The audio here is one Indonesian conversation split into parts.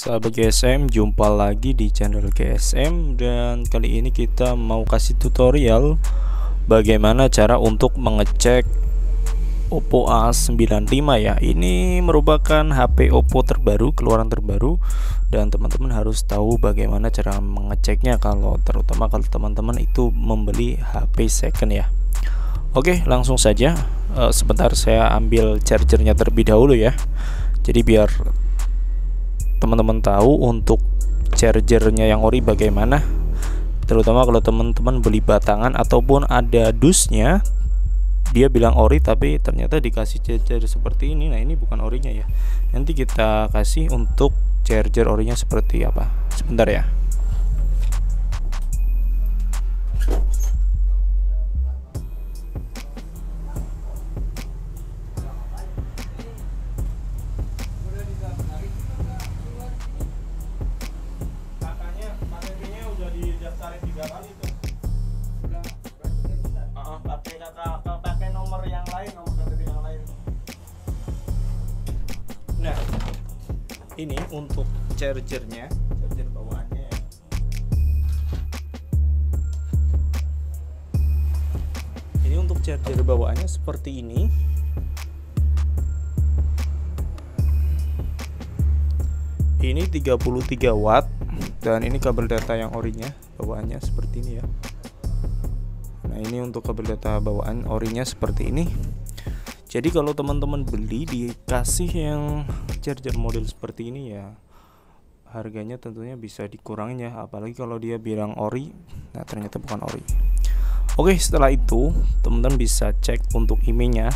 Sahabat GSM, jumpa lagi di channel GSM, dan kali ini kita mau kasih tutorial bagaimana cara untuk mengecek Oppo A95 ya. Ini merupakan HP Oppo terbaru, keluaran terbaru, dan teman-teman harus tahu bagaimana cara mengeceknya terutama kalau teman-teman itu membeli HP second ya. Oke, langsung saja. Sebentar saya ambil chargernya terlebih dahulu ya. Jadi biar teman-teman tahu untuk chargernya yang ori bagaimana, terutama kalau teman-teman beli batangan ataupun ada dusnya, dia bilang ori tapi ternyata dikasih charger seperti ini. Nah, ini bukan orinya ya. Nanti kita kasih untuk charger orinya seperti apa. Sebentar ya. Pakai nomor yang lain, nomor KTP yang lain. Nah, ini untuk chargernya, charger bawaannya ya. Ini untuk charger bawaannya seperti ini. Ini 33 watt dan ini kabel data yang orinya bawaannya seperti ini ya. Nah, ini untuk kabel data bawaan orinya seperti ini. Jadi kalau teman-teman beli dikasih yang charger model seperti ini ya, harganya tentunya bisa dikurangin ya, apalagi kalau dia bilang ori, nah ternyata bukan ori. Oke, setelah itu teman-teman bisa cek untuk IMEI-nya,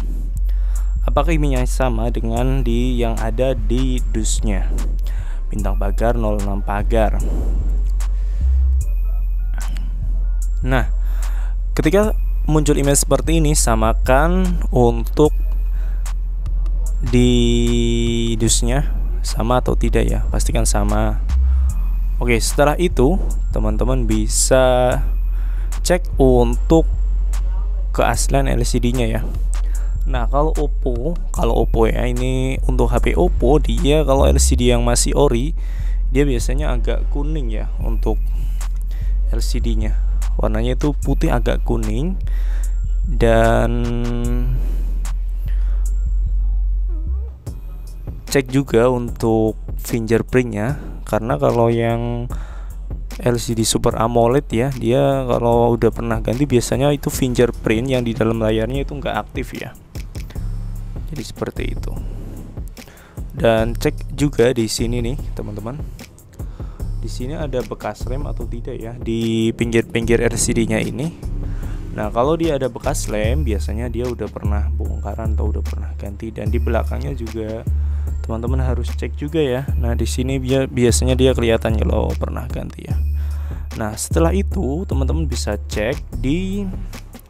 apakah IMEI-nya sama dengan yang ada di dusnya. Bintang pagar 06 pagar. Nah, ketika muncul email seperti ini, samakan untuk di dusnya sama atau tidak ya, pastikan sama. Oke, setelah itu teman-teman bisa cek untuk keaslian LCD-nya ya. Nah, kalau Oppo ya, ini untuk HP Oppo, dia kalau LCD yang masih ori, dia biasanya agak kuning ya untuk LCD-nya. Warnanya itu putih agak kuning, dan cek juga untuk fingerprintnya, karena kalau yang LCD Super AMOLED ya, dia kalau udah pernah ganti biasanya itu fingerprint yang di dalam layarnya itu nggak aktif ya. Jadi seperti itu. Dan cek juga di sini nih teman-teman, di sini ada bekas rem atau tidak ya di pinggir-pinggir LCD-nya ini. Nah, kalau dia ada bekas lem, biasanya dia udah pernah bongkaran atau udah pernah ganti. Dan di belakangnya juga teman-teman harus cek juga ya. Nah, di sini biasanya dia kelihatan kalau pernah ganti ya. Nah, setelah itu teman-teman bisa cek di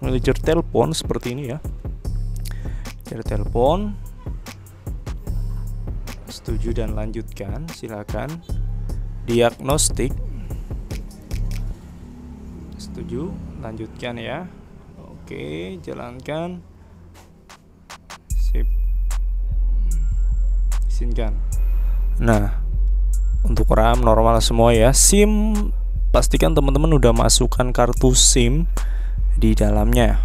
manajer telepon seperti ini ya. Manajer telepon, setuju dan lanjutkan, silakan. Diagnostik, setuju, lanjutkan ya. Oke, jalankan, sip, izinkan. Nah, untuk RAM normal semua ya. SIM, pastikan teman-teman udah masukkan kartu SIM di dalamnya.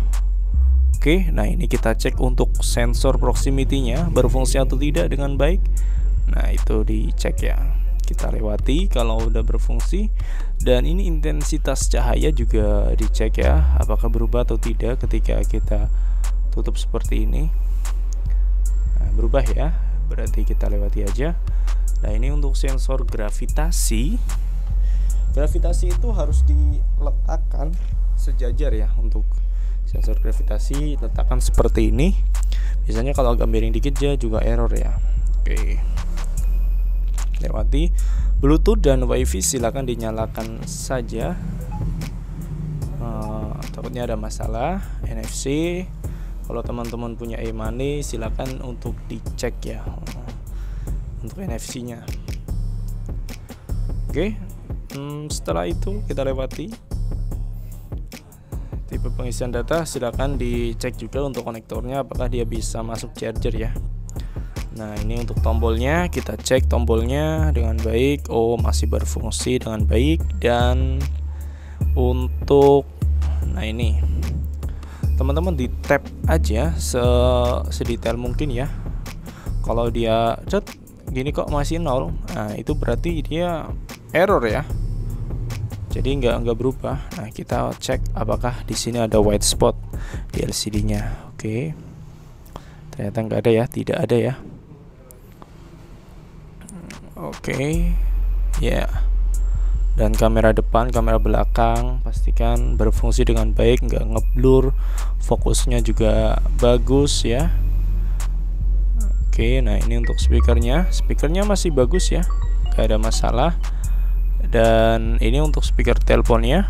Oke, nah ini kita cek untuk sensor proximity-nya berfungsi atau tidak dengan baik. Nah, itu dicek ya. Kita lewati kalau udah berfungsi. Dan ini intensitas cahaya juga dicek ya, apakah berubah atau tidak ketika kita tutup seperti ini. Nah, berubah ya, berarti kita lewati aja. Nah, ini untuk sensor gravitasi. Gravitasi itu harus diletakkan sejajar ya. Untuk sensor gravitasi letakkan seperti ini. Biasanya kalau agak miring dikit juga error ya. Oke, lewati. Bluetooth dan WiFi silakan dinyalakan saja. Takutnya ada masalah. NFC, kalau teman-teman punya e-money silakan untuk dicek ya untuk NFC-nya. Oke, setelah itu kita lewati tipe pengisian data. Silakan dicek juga untuk konektornya apakah dia bisa masuk charger ya. Nah, ini untuk tombolnya, kita cek tombolnya dengan baik. Oh, masih berfungsi dengan baik. Dan untuk ini teman-teman di tap aja sedetail mungkin ya. Kalau dia gini kok masih 0, nah itu berarti dia error ya. Jadi nggak berubah. Nah, kita cek apakah di sini ada white spot di LCD-nya. Oke. Ternyata nggak ada ya, tidak ada ya. Oke. Ya. Dan kamera depan, kamera belakang pastikan berfungsi dengan baik, nggak ngeblur, fokusnya juga bagus ya. Oke, nah ini untuk speakernya masih bagus ya, nggak ada masalah. Dan ini untuk speaker teleponnya,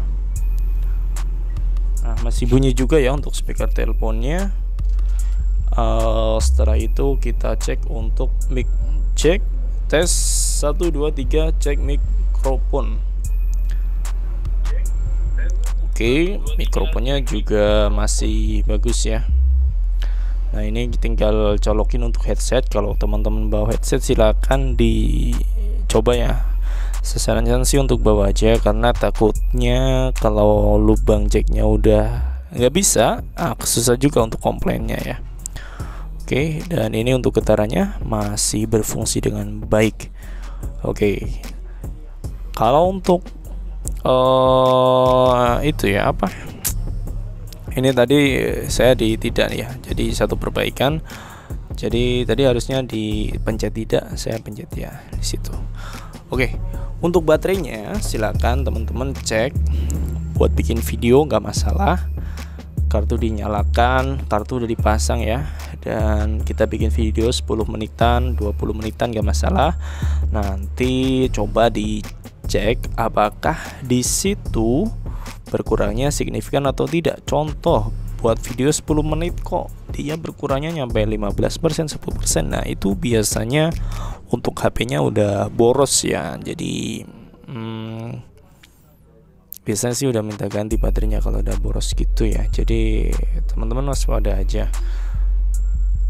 nah masih bunyi juga ya untuk speaker teleponnya. Setelah itu kita cek untuk mic check, tes 1 2 3, cek mikrofon. Oke, mikrofonnya juga masih bagus ya. Nah, ini tinggal colokin untuk headset. Kalau teman-teman bawa headset silakan dicoba ya. Sarankan sih untuk bawa aja, karena takutnya kalau lubang jacknya udah nggak bisa, susah juga untuk komplainnya ya. Oke, dan ini untuk getarannya masih berfungsi dengan baik. Oke, kalau untuk itu ya apa? Ini tadi saya tidak ya. Jadi satu perbaikan. Jadi tadi harusnya dipencet tidak, saya pencet ya di situ. Oke, untuk baterainya silakan teman-teman cek. Buat bikin video nggak masalah. Kartu dinyalakan, kartu udah dipasang ya. Dan kita bikin video 10 menitan, 20 menitan nggak masalah. Nanti coba dicek apakah di situ berkurangnya signifikan atau tidak. Contoh, buat video 10 menit kok dia berkurangnya nyampe 15%, 10%. Nah, itu biasanya untuk HP-nya udah boros ya. Jadi biasanya sih udah minta ganti baterainya kalau udah boros gitu ya. Jadi teman-teman waspada aja.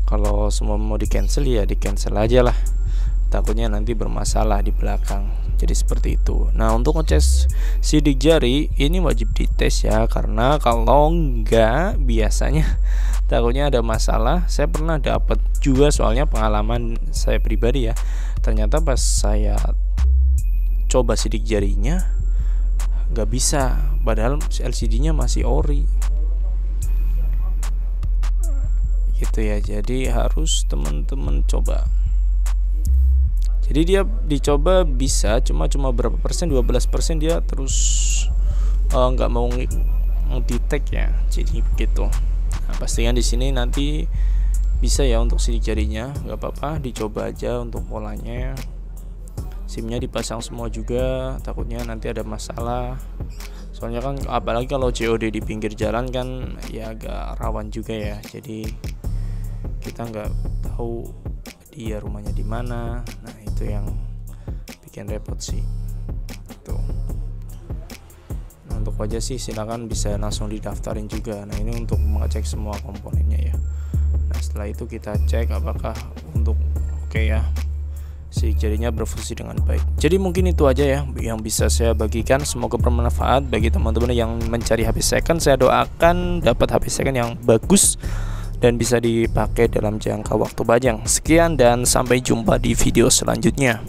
Kalau semua mau di cancel ya di cancel aja lah, takutnya nanti bermasalah di belakang. Jadi seperti itu. Nah, untuk ngecas sidik jari ini wajib dites ya, karena kalau enggak biasanya takutnya ada masalah. Saya pernah dapat juga, soalnya pengalaman saya pribadi ya. Ternyata pas saya coba sidik jarinya nggak bisa, padahal LCD-nya masih ori gitu ya. Jadi harus teman-teman coba. Jadi dia dicoba bisa, cuma berapa persen, 12% dia terus nggak mau detect ya. Jadi begitu. Nah, pastikan di sini nanti bisa ya untuk sidik jarinya, nggak apa-apa, dicoba aja untuk polanya. SIM-nya dipasang semua juga, takutnya nanti ada masalah. Soalnya kan apalagi kalau COD di pinggir jalan kan ya agak rawan juga ya. Jadi kita nggak tahu dia rumahnya di mana. Nah, itu yang bikin repot sih. Tuh. Nah, untuk wajah sih silakan bisa langsung didaftarin juga. Nah, ini untuk mengecek semua komponennya ya. Nah, setelah itu kita cek apakah untuk oke ya, si jarinya berfungsi dengan baik. Jadi mungkin itu aja ya yang bisa saya bagikan. Semoga bermanfaat bagi teman-teman yang mencari HP second. Saya doakan dapat HP second yang bagus dan bisa dipakai dalam jangka waktu panjang. Sekian dan sampai jumpa di video selanjutnya.